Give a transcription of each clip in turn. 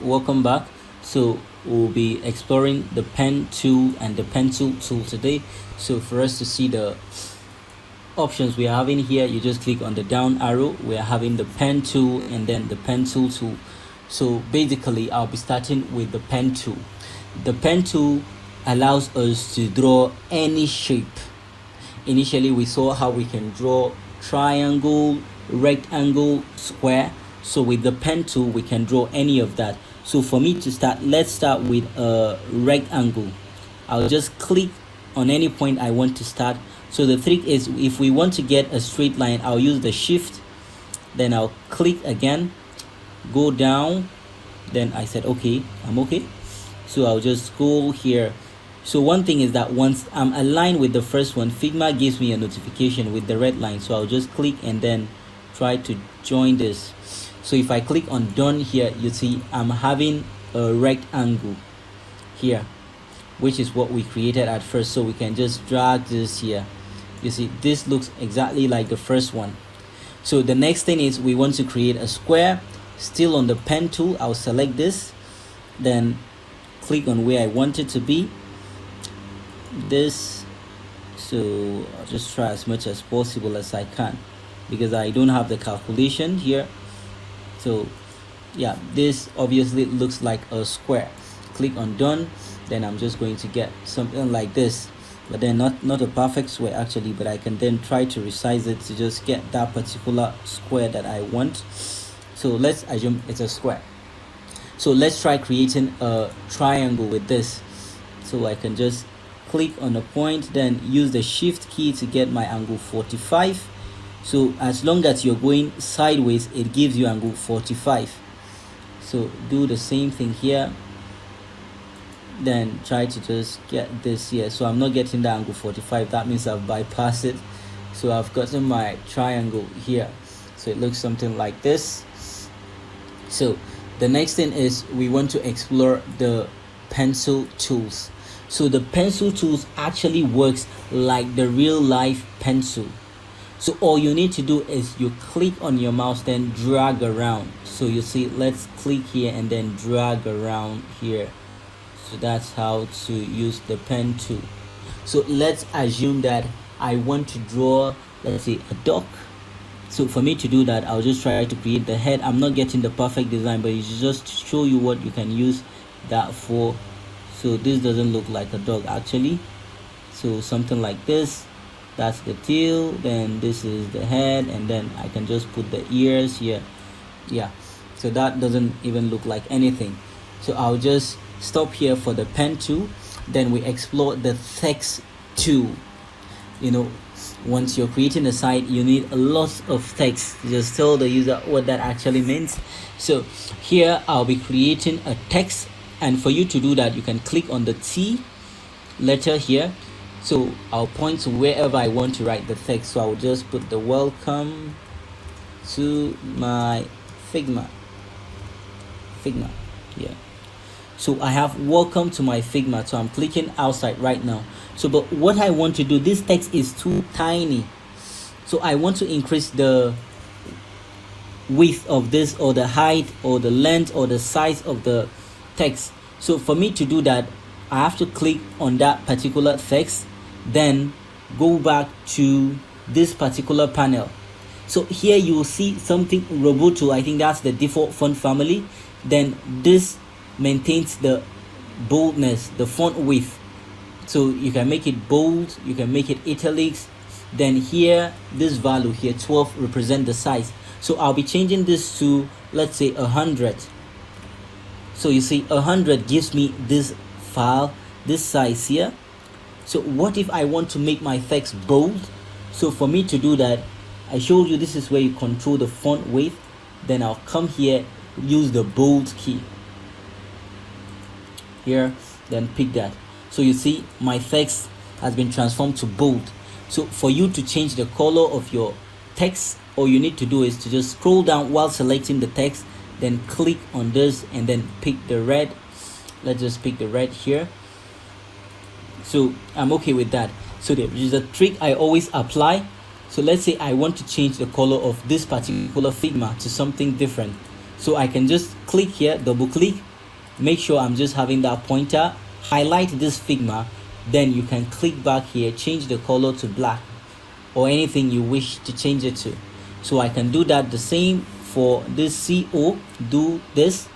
welcome back. So we'll be exploring the pen tool and the pencil tool today. So for us to see the options we are having here, you just click on the down arrow. We are having the pen tool and then the pencil tool. So basically I'll be starting with the pen tool. The pen tool allows us to draw any shape. Initially we saw how we can draw triangle, rectangle, square. So with the pen tool we can draw any of that. So for me to start, let's start with a rectangle. I'll just click on any point I want to start. So the trick is, if we want to get a straight line, I'll use the shift, then I'll click again, go down, then I said okay, I'm okay. So I'll just go here. So one thing is that once I'm aligned with the first one, Figma gives me a notification with the red line. So I'll just click and then try to join this. So if I click on done here, you see I'm having a rectangle here, which is what we created at first. So we can just drag this here. You see this looks exactly like the first one. So the next thing is we want to create a square. Still on the pen tool, I'll select this, then click on where I want it to be, this. So I'll just try as much as possible as I can because I don't have the calculation here. So yeah, this obviously looks like a square. Click on done, then I'm just going to get something like this, but then not a perfect square actually, but I can then try to resize it to just get that particular square that I want. So let's assume it's a square. So let's try creating a triangle with this. So I can just click on a point, then use the shift key to get my angle 45. So as long as you're going sideways, it gives you angle 45. So do the same thing here, then try to just get this here. So I'm not getting the angle 45, that means I've bypassed it. So I've gotten my triangle here. So it looks something like this. So the next thing is we want to explore the pencil tools. So the pencil tools actually works like the real life pencil. So all you need to do is you click on your mouse, then drag around. So you see, let's click here and then drag around here. So that's how to use the pen tool. So let's assume that I want to draw, let's say, a duck. So for me to do that, I'll just try to create the head. I'm not getting the perfect design, but it's just to show you what you can use that for. So this doesn't look like a dog actually. So something like this, that's the tail, then this is the head, and then I can just put the ears here. Yeah, so that doesn't even look like anything. So I'll just stop here for the pen tool. Then we explore the text tool. You know, once you're creating a site, you need a lot of text. Just tell the user what that actually means. So here I'll be creating a text, and for you to do that, you can click on the T letter here. So I'll point to wherever I want to write the text. So I'll just put the welcome to my Figma. Yeah. So I have welcome to my Figma. So I'm clicking outside right now. So but what I want to do, this text is too tiny. So I want to increase the width of this, or the height, or the length, or the size of the text. So for me to do that, I have to click on that particular text, then go back to this particular panel. So here you will see something Roboto. I think that's the default font family. Then this maintains the boldness, the font width. So you can make it bold, you can make it italics. Then here, this value here, 12, represent the size. So I'll be changing this to, let's say, 100. So you see 100 gives me this file, this size here. So what if I want to make my text bold? So for me to do that, I showed you this is where you control the font width. Then I'll come here, use the bold key here, then pick that. So you see my text has been transformed to bold. So for you to change the color of your text, all you need to do is to just scroll down while selecting the text, then click on this and then pick the red. Let's just pick the red here. So I'm okay with that. So there is a trick I always apply. So let's say I want to change the color of this particular Figma to something different. So I can just click here, double click, make sure I'm just having that pointer, highlight this Figma, then you can click back here, change the color to black or anything you wish to change it to. So I can do that the same for this CO. Do this,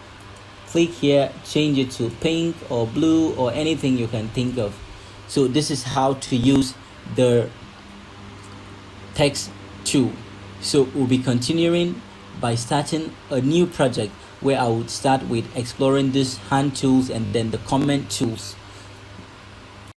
click here, change it to pink or blue or anything you can think of. So this is how to use the text tool. So we'll be continuing by starting a new project where I would start with exploring these hand tools and then the comment tools.